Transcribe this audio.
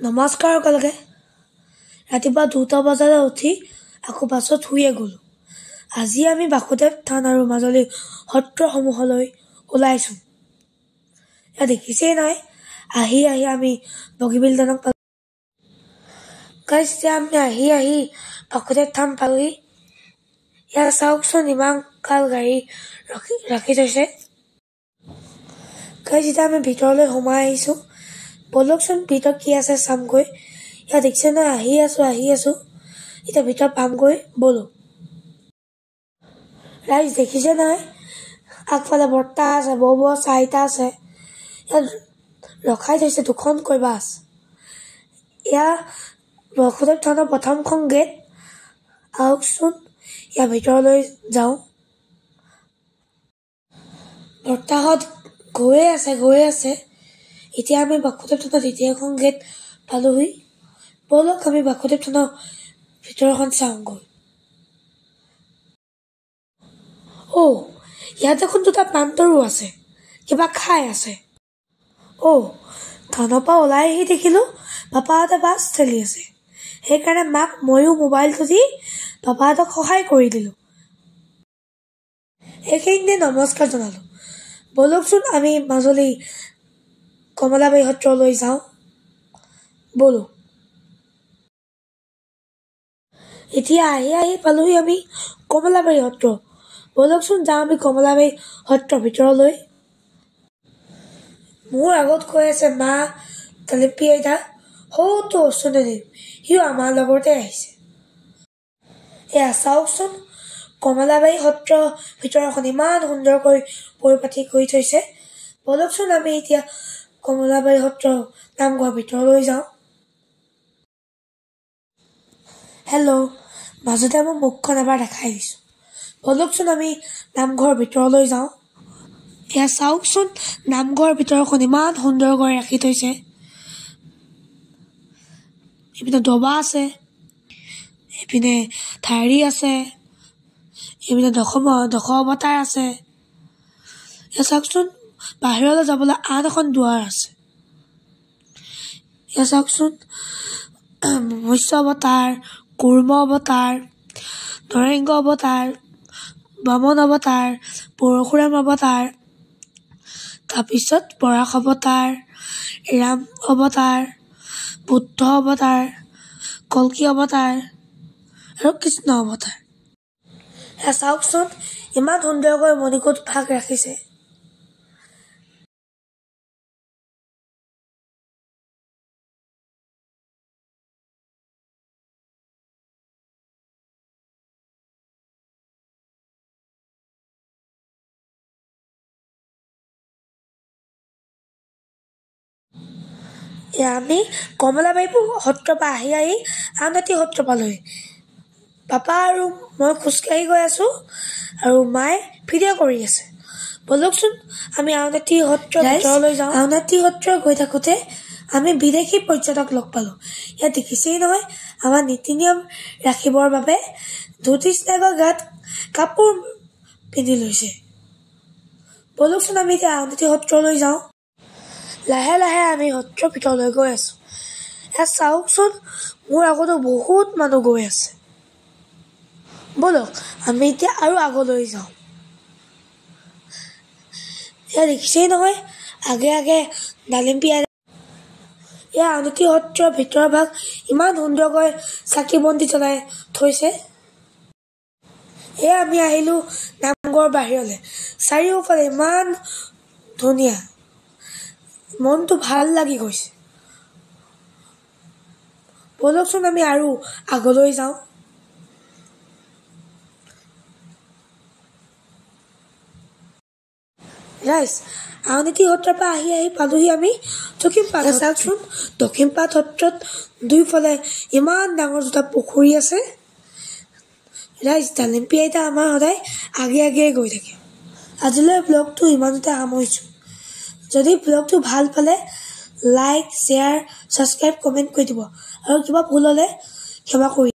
নমস্কাৰ সকলোকে। ৰাতিপুৱা 2টা বজাতে উঠি আকৌ বাছত শুয়ে গ'লোঁ। আজি আমি বাসুদেৱ থান আৰু মাজুলী সত্ৰসমূহলৈ ওলাইছোঁ। ইয়াত দেখিছেই নহয়, আহি আমি বগীবিল দলং পালোঁ। গাইজ, এতিয়া আমি আহি বাসুদেৱ থান পালোহি। ইয়াত চাওকচোন, ইমান কাল গাড়ী ৰাখি থৈছে। গাইজ, এতিয়া আমি ভিতৰলৈ সোমাই আহিছোঁ। ব'লকচোন ভিতৰত কি আছে চামগৈ। ইয়াত দেখিছে নহয়, আহি আছোঁ। এতিয়া ভিতৰত পামগৈ, ব'লো। ৰাইজ দেখিছে নহয়, আগফালে বৰ্তা আছে, বৌ চাৰিটা আছে। ইয়াত ৰখাই থৈছে দুখনকৈ বাছ। এয়া বাসুদেৱ থানৰ প্ৰথমখন গেট। আহকচোন, ইয়াৰ ভিতৰলৈ যাওঁ। বৰ্তাহঁত গৈ আছে। এতিয়া আমি বাসুদেৱ থানৰ দ্বিতীয়খন গেট পালোহি। ব'লক আমি বাসুদেৱ থানৰ ভিতৰখন চাওঁগৈ। ইয়াত দেখোন 2টা প্ৰান্তৰো আছে, কিবা খাই আছে। থানৰ পৰা ওলাই আহি দেখিলোঁ পাপাহঁতে বাছ ঠেলি আছে। সেইকাৰণে মাক ময়ো মোবাইলটো দি পাপাহঁতক সহায় কৰি দিলোঁ। এইখিনিতে নমস্কাৰ জনালোঁ। ব'লকচোন আমি মাজুলী কমলাবাৰী সত্ৰলৈ যাওঁ, ব'লো। এতিয়া আহি পালোহি আমি কমলাবাৰী সত্ৰ। ব'লকচোন যাওঁ আমি কমলাবাৰী সত্ৰৰ ভিতৰলৈ। মোৰ আগত কৈ আছে মা, তালিপি আইতা, সৌটো অচুনেদেৱ, সিও আমাৰ লগতে আহিছে। এয়া চাওকচোন, কমলাবাৰী সত্ৰৰ ভিতৰখন ইমান সুন্দৰকৈ পৰিপাটি কৰি থৈছে। ব'লকচোন আমি এতিয়া কমলাবাৰী সত্ৰৰ নামঘৰৰ ভিতৰলৈ যাওঁ। হেল্ল', মাজতে মোৰ মুখখন এবাৰ দেখাই দিছোঁ। ব'লকচোন আমি নামঘৰৰ ভিতৰলৈ যাওঁ। এয়া চাওকচোন, নামঘৰৰ ভিতৰখন ইমান সুন্দৰকৈ ৰাখি থৈছে। এইপিনে ডবা আছে, এইপিনে ঠাৰি আছে, এইপিনে দশ অৱতাৰ আছে। এয়া চাওকচোন, বাহিৰলৈ যাবলৈ আন এখন দুৱাৰ আছে। এয়া চাওকচোন, মৎস্য অৱতাৰ, কুৰ্ম অৱতাৰ, নৰসিংহ অৱতাৰ, বামন অৱতাৰ, পৰশুৰাম অৱতাৰ, তাৰপিছত পৰাশ অৱতাৰ, ৰাম অৱতাৰ, বুদ্ধ অৱতাৰ, কল্কি অৱতাৰ আৰু কৃষ্ণ অৱতাৰ। এয়া চাওকচোন, ইমান সুন্দৰকৈ মণিকূট ভাগ ৰাখিছে। আমি কমলাবাৰী সত্ৰৰ পৰা আহি আউনীআটী সত্ৰ পালোহি। পাপা আৰু মই খোজকাঢ়ি গৈ আছোঁ আৰু মায়ে ভিডিঅ' কৰি আছে। ব'লকচোন আমি আউনীআটী সত্ৰৰ ভিতৰলৈ যাওঁ। আউনীআটী সত্ৰ গৈ থাকোঁতে আমি বিদেশী পৰ্যটক লগ পালোঁ। ইয়াত দেখিছেই নহয়, আমাৰ নীতি নিয়ম ৰাখিবৰ বাবে জ্যোতিষনাগৰ গাত কাপোৰ পিন্ধি লৈছে। ব'লকচোন আমি এতিয়া আউনীআটী সত্ৰলৈ যাওঁ। লাহে আমি সত্ৰৰ ভিতৰলৈ গৈ আছোঁ। এয়া চাওকচোন, মোৰ আগতো বহুত মানুহ গৈ আছে। ব'লক আমি এতিয়া আৰু আগলৈ যাওঁ। এয়া দেখিছেই নহয়, আগে ডালিম পিয়াজ। এয়া আউনীআটী সত্ৰৰ ভিতৰৰ ভাগ ইমান সুন্দৰকৈ চাকি বন্তি জ্বলাই থৈছে। এয়া আমি আহিলোঁ নামঘৰৰ বাহিৰলৈ। চাৰিওফালে ইমান ধুনীয়া, মনটো ভাল লাগি গৈছে। ব'লকচোন আমি আৰু আগলৈ যাওঁ। ৰাইজ, আউনীআটী সত্ৰৰ পৰা আহি পালোহি আমি দক্ষিণপাট। চাওকচোন, দক্ষিণপাট সত্ৰত দুইফালে ইমান ডাঙৰ 2টা পুখুৰী আছে। ৰাইজ, তালিম্পি আইতা আমাৰ সদায় আগে গৈ থাকে। আজিলৈ ব্লগটো ইমানতে সামৰিছোঁ। যদি ব্লগটো ভাল পালে লাইক, শ্বেয়াৰ, ছাবস্ক্ৰাইব, কমেণ্ট কৰি দিব আৰু কিবা ভুল হ'লে ক্ষমা কৰি